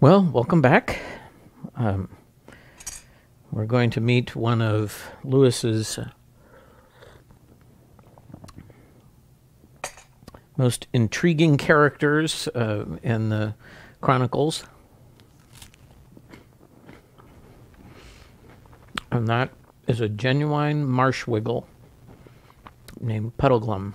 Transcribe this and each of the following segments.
Well, welcome back. Um, we're going to meet one of Lewis's most intriguing characters in the Chronicles. And that is a genuine Marsh Wiggle named Puddles.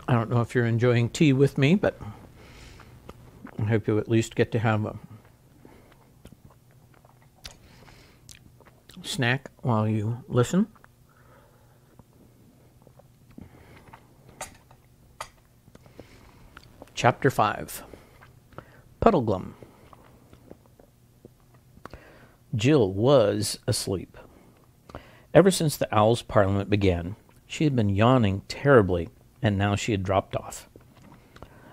I don't know if you're enjoying tea with me, but I hope you at least get to have a snack while you listen. Chapter 5. Puddles. Jill was asleep. Ever since the Owls' Parliament began, she had been yawning terribly, and now she had dropped off.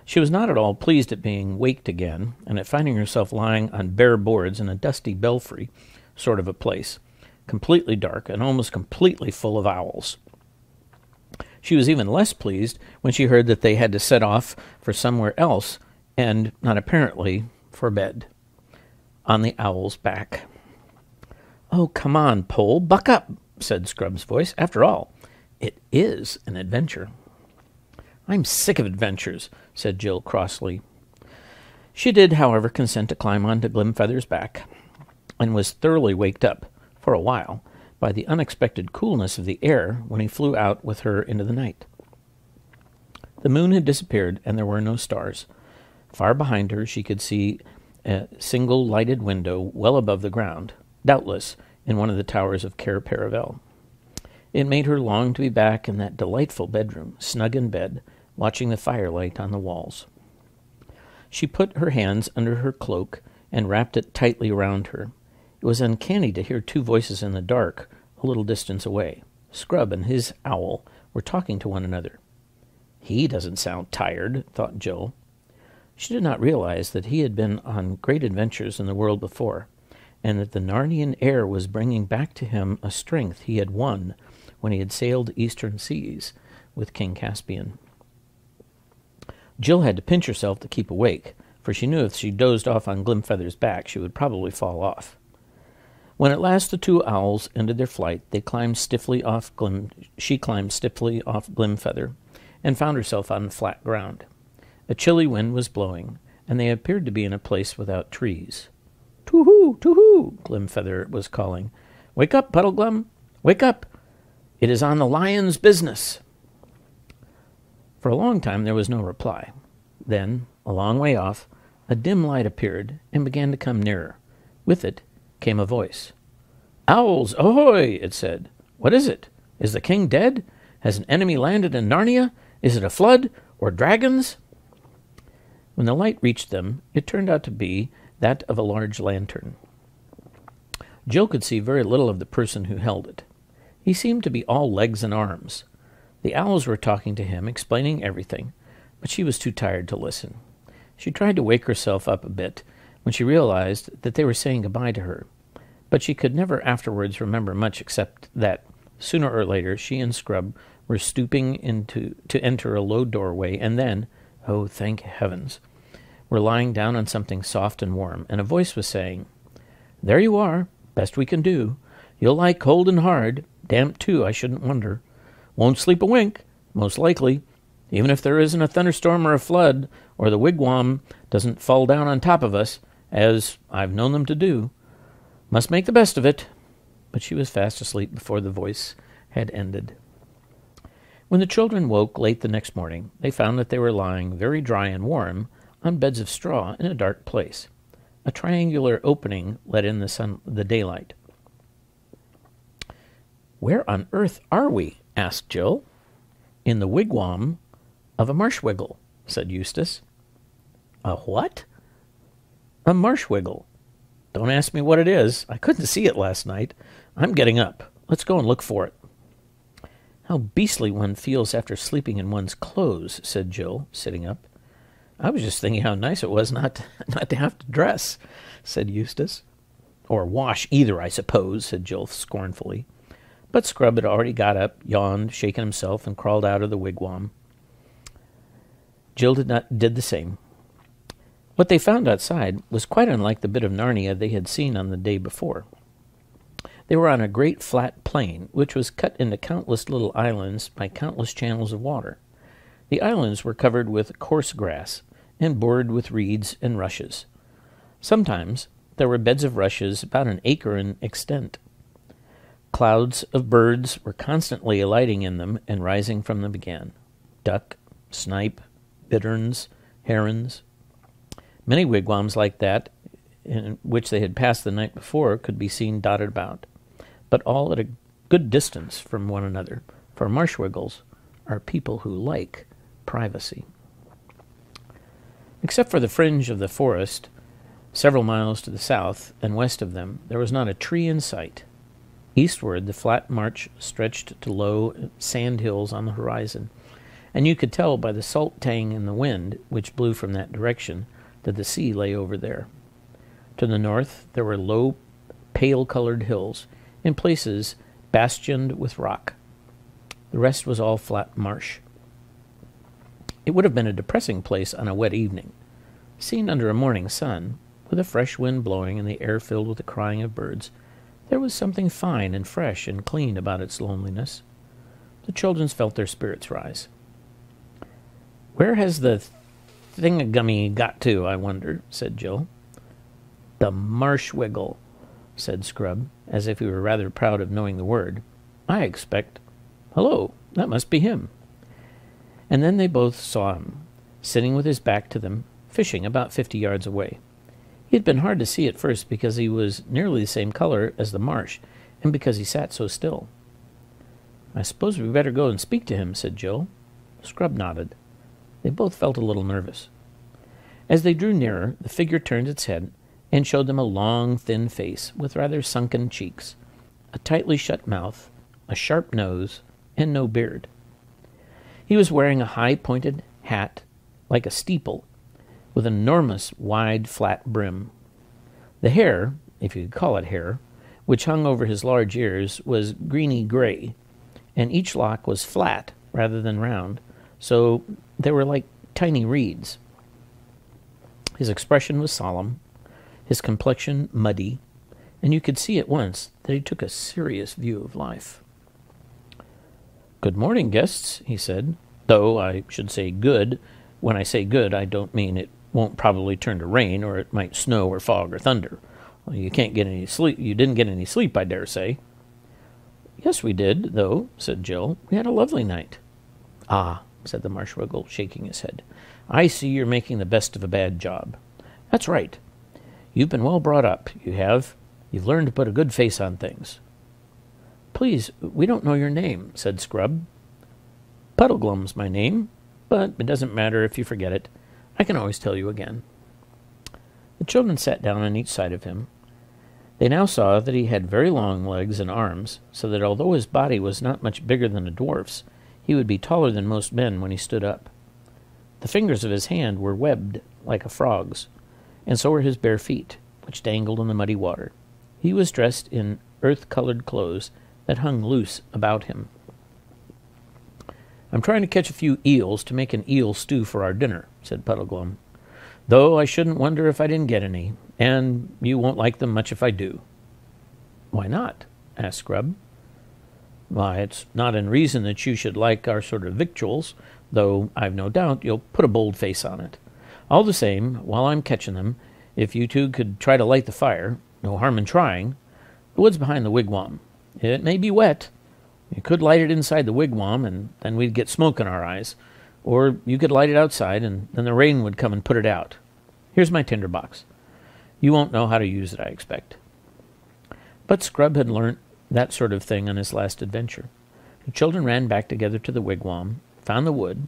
She was not at all pleased at being waked again, and at finding herself lying on bare boards in a dusty belfry sort of a place, completely dark and almost completely full of owls. She was even less pleased when she heard that they had to set off for somewhere else, and not apparently for bed, on the owl's back. "Oh, come on, Pole, buck up," said Scrub's voice. "After all, it is an adventure." "I'm sick of adventures," said Jill crossly. She did, however, consent to climb onto Glimfeather's back, and was thoroughly waked up, for a while, by the unexpected coolness of the air when he flew out with her into the night. The moon had disappeared, and there were no stars. Far behind her she could see a single lighted window well above the ground, doubtless in one of the towers of Cair Paravel. It made her long to be back in that delightful bedroom, snug in bed, watching the firelight on the walls. She put her hands under her cloak and wrapped it tightly around her. It was uncanny to hear two voices in the dark, a little distance away. Scrub and his owl were talking to one another. "He doesn't sound tired," thought Jill. She did not realize that he had been on great adventures in the world before, and that the Narnian air was bringing back to him a strength he had won when he had sailed the eastern seas with King Caspian. Jill had to pinch herself to keep awake, for she knew if she dozed off on Glimfeather's back she would probably fall off. When at last the two owls ended their flight, she climbed stiffly off Glimfeather, and found herself on flat ground. A chilly wind was blowing, and they appeared to be in a place without trees. "Too-hoo, too-hoo," Glimfeather was calling. "Wake up, Puddles, wake up! It is on the lion's business." For a long time there was no reply. Then, a long way off, a dim light appeared and began to come nearer. With it came a voice. "Owls, ahoy!" it said. "What is it? Is the king dead? Has an enemy landed in Narnia? Is it a flood? Or dragons?" When the light reached them, it turned out to be that of a large lantern. Jill could see very little of the person who held it. He seemed to be all legs and arms. The owls were talking to him, explaining everything, but she was too tired to listen. She tried to wake herself up a bit when she realized that they were saying goodbye to her, but she could never afterwards remember much except that, sooner or later, she and Scrub were stooping to enter a low doorway, and then, oh, thank heavens, were lying down on something soft and warm, and a voice was saying, "There you are, best we can do. You'll lie cold and hard, damp too, I shouldn't wonder. Won't sleep a wink, most likely, even if there isn't a thunderstorm or a flood, or the wigwam doesn't fall down on top of us, as I've known them to do. Must make the best of it." But she was fast asleep before the voice had ended. When the children woke late the next morning, they found that they were lying very dry and warm on beds of straw in a dark place. A triangular opening let in the daylight. "Where on earth are we?" asked Jill. "In the wigwam of a Marsh Wiggle," said Eustace. "A what?" "A Marsh Wiggle. Don't ask me what it is. I couldn't see it last night. I'm getting up. Let's go and look for it." "How beastly one feels after sleeping in one's clothes," said Jill, sitting up. "I was just thinking how nice it was not to have to dress," said Eustace. "Or wash either, I suppose," said Jill scornfully. But Scrub had already got up, yawned, shaken himself, and crawled out of the wigwam. Jill did the same. What they found outside was quite unlike the bit of Narnia they had seen on the day before. They were on a great flat plain, which was cut into countless little islands by countless channels of water. The islands were covered with coarse grass and bordered with reeds and rushes. Sometimes there were beds of rushes about an acre in extent. Clouds of birds were constantly alighting in them and rising from them again. Duck, snipe, bitterns, herons. Many wigwams like that, in which they had passed the night before, could be seen dotted about, but all at a good distance from one another, for Marsh Wiggles are people who like privacy. Except for the fringe of the forest, several miles to the south and west of them, there was not a tree in sight. Eastward, the flat march stretched to low sand hills on the horizon, and you could tell by the salt tang in the wind, which blew from that direction, that the sea lay over there. To the north, there were low, pale-colored hills, in places bastioned with rock. The rest was all flat marsh. It would have been a depressing place on a wet evening. Seen under a morning sun, with a fresh wind blowing and the air filled with the crying of birds, there was something fine and fresh and clean about its loneliness. The children felt their spirits rise. "Where has the thingagummy got to, I wonder?" said Jill. "The Marsh Wiggle," said Scrub, as if he were rather proud of knowing the word. "I expect... Hello, that must be him." And then they both saw him, sitting with his back to them, fishing about 50 yards away. He had been hard to see at first because he was nearly the same color as the marsh, and because he sat so still. "I suppose we'd better go and speak to him," said Jill. Scrub nodded. They both felt a little nervous. As they drew nearer, the figure turned its head and showed them a long, thin face with rather sunken cheeks, a tightly shut mouth, a sharp nose, and no beard. He was wearing a high-pointed hat like a steeple, with an enormous, wide, flat brim. The hair, if you could call it hair, which hung over his large ears, was greeny-gray, and each lock was flat rather than round, so they were like tiny reeds. His expression was solemn, his complexion muddy, and you could see at once that he took a serious view of life. "Good morning, guests," he said, "though I should say good. When I say good, I don't mean it won't probably turn to rain, or it might snow or fog or thunder. Well, you can't get any sleep. You didn't get any sleep, I dare say." "Yes, we did, though," said Jill. "We had a lovely night." "Ah," said the Marsh Wiggle, shaking his head. "I see you're making the best of a bad job. That's right. You've been well brought up, you have. You've learned to put a good face on things." "Please, we don't know your name," said Scrub. "Puddleglum's my name, but it doesn't matter if you forget it. I can always tell you again." The children sat down on each side of him. They now saw that he had very long legs and arms, so that although his body was not much bigger than a dwarf's, he would be taller than most men when he stood up. The fingers of his hand were webbed like a frog's, and so were his bare feet, which dangled in the muddy water. He was dressed in earth-colored clothes that hung loose about him. "I'm trying to catch a few eels to make an eel stew for our dinner," said Puddleglum, "though I shouldn't wonder if I didn't get any, and you won't like them much if I do." "Why not?" asked Scrub. "Why, it's not in reason that you should like our sort of victuals, though I've no doubt you'll put a bold face on it. All the same, while I'm catching them, if you two could try to light the fire, no harm in trying. The wood's behind the wigwam. It may be wet. You could light it inside the wigwam, and then we'd get smoke in our eyes. Or you could light it outside, and then the rain would come and put it out. Here's my tinderbox. You won't know how to use it, I expect." But Scrub had learnt that sort of thing on his last adventure. The children ran back together to the wigwam, found the wood,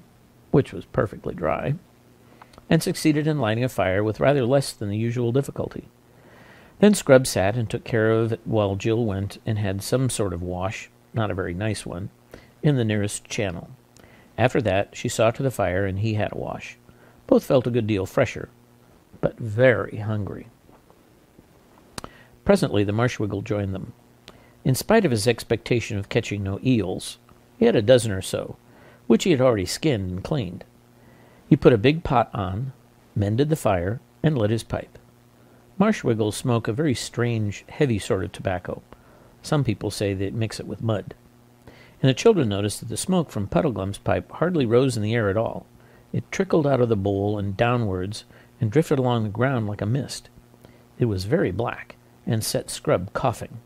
which was perfectly dry, and succeeded in lighting a fire with rather less than the usual difficulty. Then Scrub sat and took care of it while Jill went and had some sort of wash, not a very nice one, in the nearest channel. After that, she saw to the fire, and he had a wash. Both felt a good deal fresher, but very hungry. Presently the Marsh Wiggle joined them. In spite of his expectation of catching no eels, he had a dozen or so, which he had already skinned and cleaned. He put a big pot on, mended the fire, and lit his pipe. Marsh Wiggles smoke a very strange, heavy sort of tobacco. Some people say they mix it with mud. And the children noticed that the smoke from Puddleglum's pipe hardly rose in the air at all. It trickled out of the bowl and downwards and drifted along the ground like a mist. It was very black, and set Scrub coughing.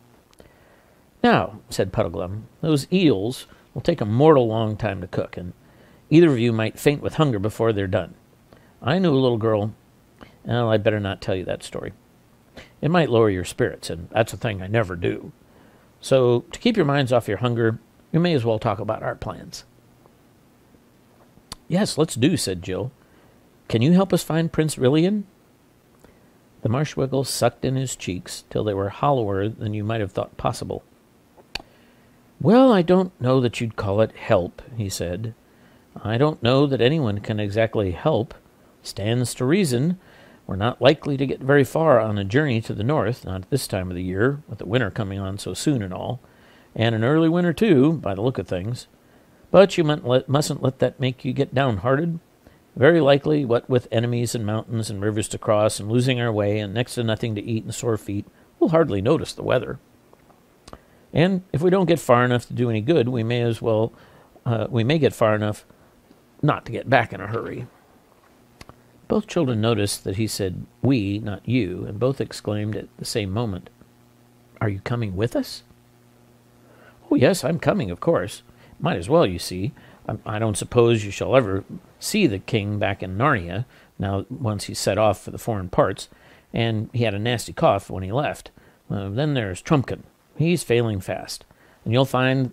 "Now," said Puddleglum, "those eels will take a mortal long time to cook, and either of you might faint with hunger before they're done. I knew a little girl. Well, I'd better not tell you that story. It might lower your spirits, and that's a thing I never do. So, to keep your minds off your hunger, we may as well talk about our plans." "Yes, let's do," said Jill. "Can you help us find Prince Rilian?" The Marsh Wiggles sucked in his cheeks till they were hollower than you might have thought possible. "Well, I don't know that you'd call it help," he said. "I don't know that anyone can exactly help. Stands to reason we're not likely to get very far on a journey to the north, not at this time of the year, with the winter coming on so soon and all, and an early winter, too, by the look of things. But you mustn't let that make you get downhearted. Very likely, what with enemies and mountains and rivers to cross and losing our way and next to nothing to eat and sore feet, we'll hardly notice the weather. And if we don't get far enough to do any good, we may get far enough not to get back in a hurry." Both children noticed that he said "we," not "you," and both exclaimed at the same moment, "Are you coming with us?" "Oh, yes, I'm coming, of course. Might as well, you see. I don't suppose you shall ever see the king back in Narnia, now once he's set off for the foreign parts, and he had a nasty cough when he left. Then there's Trumpkin. He's failing fast, and you'll find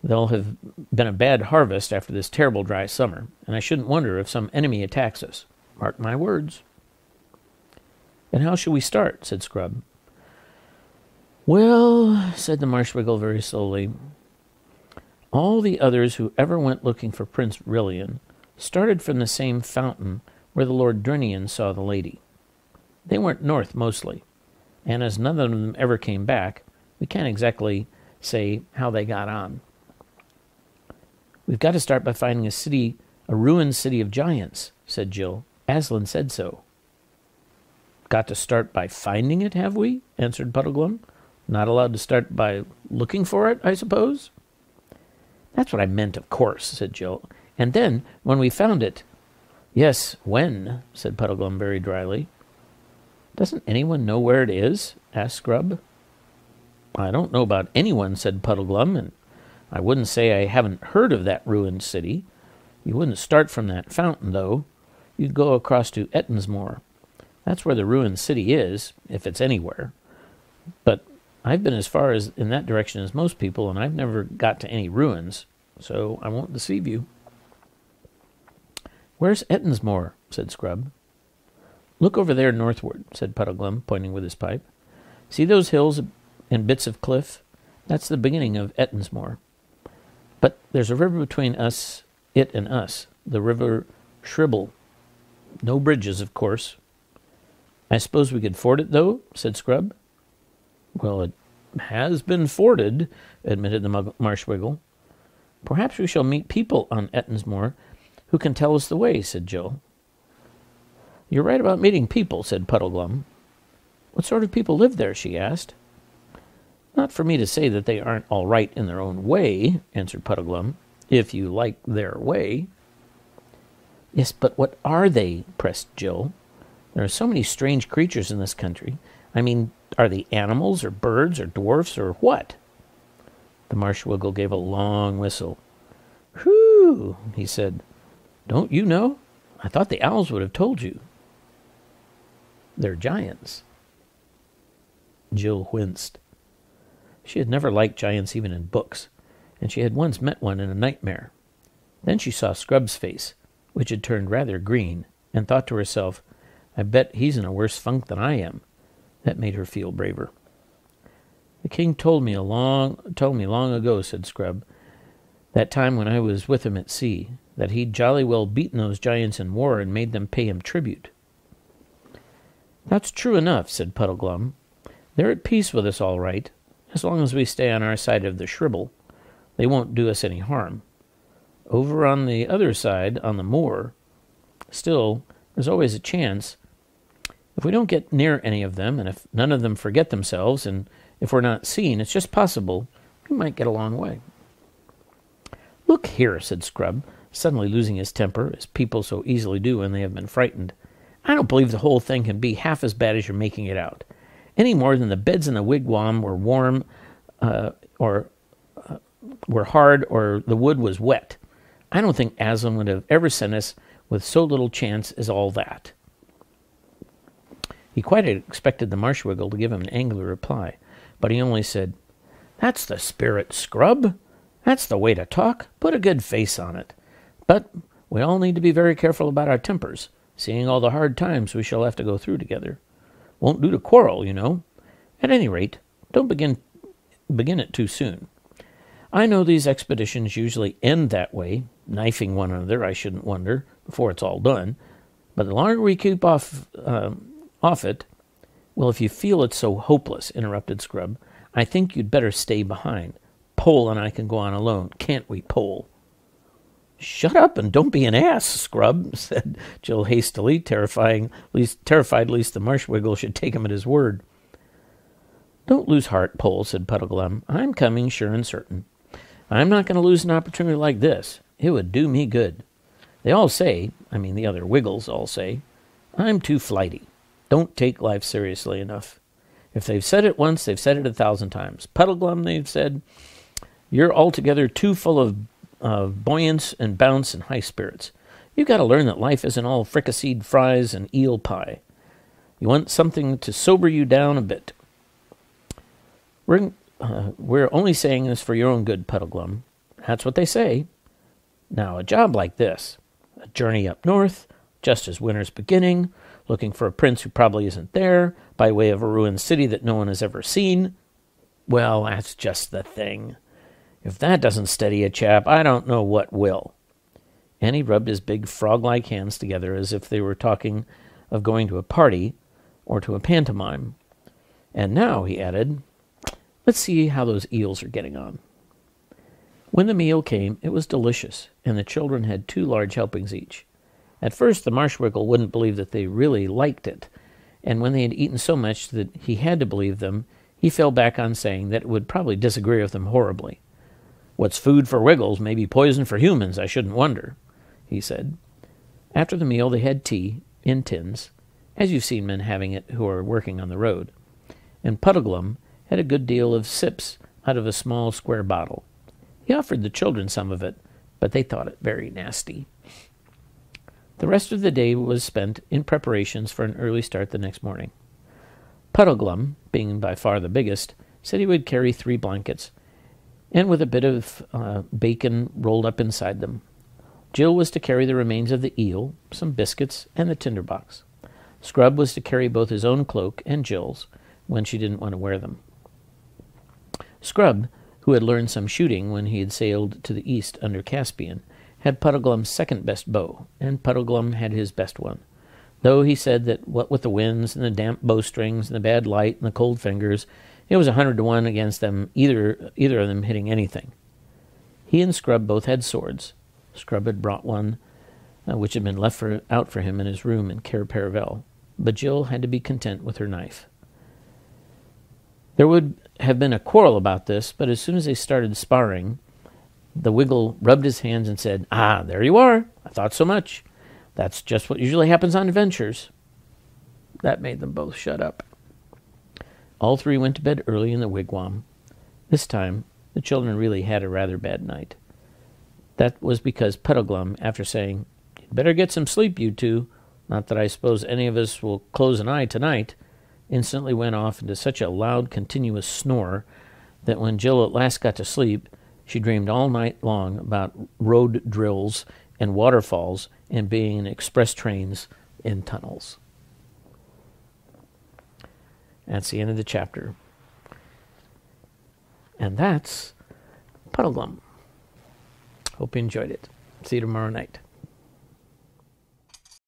there'll have been a bad harvest after this terrible dry summer, and I shouldn't wonder if some enemy attacks us. Mark my words." "And how shall we start?" said Scrub. "Well," said the Marsh Wiggle very slowly, "all the others who ever went looking for Prince Rilian started from the same fountain where the Lord Drinian saw the lady. They went north mostly, and as none of them ever came back, we can't exactly say how they got on. We've got to start by finding a ruined city of giants," said Jill. "Aslan said so." "Got to start by finding it, have we?" answered Puddleglum. "Not allowed to start by looking for it, I suppose?" "That's what I meant, of course," said Jill. "And then, when we found it—" "Yes, when," said Puddleglum very dryly. "Doesn't anyone know where it is?" asked Scrub. "I don't know about anyone," said Puddleglum, "and I wouldn't say I haven't heard of that ruined city. You wouldn't start from that fountain, though. You'd go across to Ettonsmoor. That's where the ruined city is, if it's anywhere. But I've been as far as in that direction as most people, and I've never got to any ruins, so I won't deceive you." "Where's Ettonsmoor?" said Scrub. "Look over there northward," said Puddleglum, pointing with his pipe. "See those hills and bits of cliff? That's the beginning of Ettonsmoor. But there's a river between it and us, the river Shribble. No bridges, of course." "I suppose we could ford it, though?" said Scrub. "Well, it has been forded," admitted the Marsh Wiggle. "Perhaps we shall meet people on Ettonsmoor who can tell us the way," said Jill. "You're right about meeting people," said Puddleglum. "What sort of people live there?" she asked. "Not for me to say that they aren't all right in their own way," answered Puddleglum, "if you like their way." "Yes, but what are they?" pressed Jill. "There are so many strange creatures in this country. I mean, are they animals or birds or dwarfs or what?" The Marsh Wiggle gave a long whistle. "Whew," he said. "Don't you know? I thought the owls would have told you. They're giants." Jill winced. She had never liked giants even in books, and she had once met one in a nightmare. Then she saw Scrub's face, which had turned rather green, and thought to herself, "I bet he's in a worse funk than I am." That made her feel braver. "The king told me long ago," said Scrub, "that time when I was with him at sea, that he'd jolly well beaten those giants in war and made them pay him tribute." "That's true enough," said Puddleglum. "They're at peace with us all right. As long as we stay on our side of the shribble, they won't do us any harm. Over on the other side, on the moor, still, there's always a chance. If we don't get near any of them, and if none of them forget themselves, and if we're not seen, it's just possible we might get a long way." "Look here," said Scrub, suddenly losing his temper, as people so easily do when they have been frightened. "I don't believe the whole thing can be half as bad as you're making it out, any more than the beds in the wigwam were warm or were hard or the wood was wet. I don't think Aslan would have ever sent us with so little chance as all that." He quite expected the Marsh Wiggle to give him an angry reply, but he only said, "That's the spirit, Scrub. That's the way to talk. Put a good face on it. But we all need to be very careful about our tempers, seeing all the hard times we shall have to go through together. Won't do to quarrel, you know. At any rate, don't begin it too soon. I know these expeditions usually end that way, knifing one another, I shouldn't wonder, before it's all done. But the longer we keep off it—" "Well, if you feel it's so hopeless," interrupted Scrub, "I think you'd better stay behind. Pole and I can go on alone, can't we, Pole?" "Shut up and don't be an ass, Scrub," said Jill hastily, terrified lest the Marsh Wiggle should take him at his word. "Don't lose heart, Pole," said Puddleglum. "I'm coming, sure and certain. I'm not going to lose an opportunity like this. It would do me good. They all say, the other Wiggles all say, I'm too flighty. Don't take life seriously enough. If they've said it once, they've said it 1,000 times. Puddleglum, they've said, you're altogether too full of buoyance and bounce and high spirits. You've got to learn that life isn't all fricasseed fries and eel pie. You want something to sober you down a bit. We're only saying this for your own good, Puddleglum. That's what they say. Now, a job like this, a journey up north, just as winter's beginning, looking for a prince who probably isn't there, by way of a ruined city that no one has ever seen, well, that's just the thing. If that doesn't steady a chap, I don't know what will." And he rubbed his big frog-like hands together as if they were talking of going to a party or to a pantomime. "And now," he added, "let's see how those eels are getting on." When the meal came, it was delicious, and the children had 2 large helpings each. At first, the Marsh Wiggle wouldn't believe that they really liked it, and when they had eaten so much that he had to believe them, he fell back on saying that it would probably disagree with them horribly. "What's food for Wiggles may be poison for humans, I shouldn't wonder," he said. After the meal, they had tea, in tins, as you've seen men having it who are working on the road, and Puddleglum had a good deal of sips out of a small square bottle. He offered the children some of it, but they thought it very nasty. The rest of the day was spent in preparations for an early start the next morning. Puddleglum, being by far the biggest, said he would carry 3 blankets, and with a bit of bacon rolled up inside them. Jill was to carry the remains of the eel, some biscuits, and the tinderbox. Scrub was to carry both his own cloak and Jill's, when she didn't want to wear them. Scrub, who had learned some shooting when he had sailed to the east under Caspian, had Puddleglum's second-best bow, and Puddleglum had his best one, though he said that what with the winds and the damp bowstrings and the bad light and the cold fingers, it was 100 to 1 against them, either of them hitting anything. He and Scrub both had swords. Scrub had brought one, which had been left out for him in his room in Cair Paravel, but Jill had to be content with her knife. There would have been a quarrel about this, but as soon as they started sparring, the Wiggle rubbed his hands and said, "Ah, there you are. I thought so much. That's just what usually happens on adventures." That made them both shut up. All 3 went to bed early in the wigwam. This time, the children really had a rather bad night. That was because Puddleglum, after saying, "You'd better get some sleep, you 2, not that I suppose any of us will close an eye tonight," instantly went off into such a loud, continuous snore that when Jill at last got to sleep, she dreamed all night long about road drills and waterfalls and being in express trains in tunnels. That's the end of the chapter. And that's Puddleglum. Hope you enjoyed it. See you tomorrow night.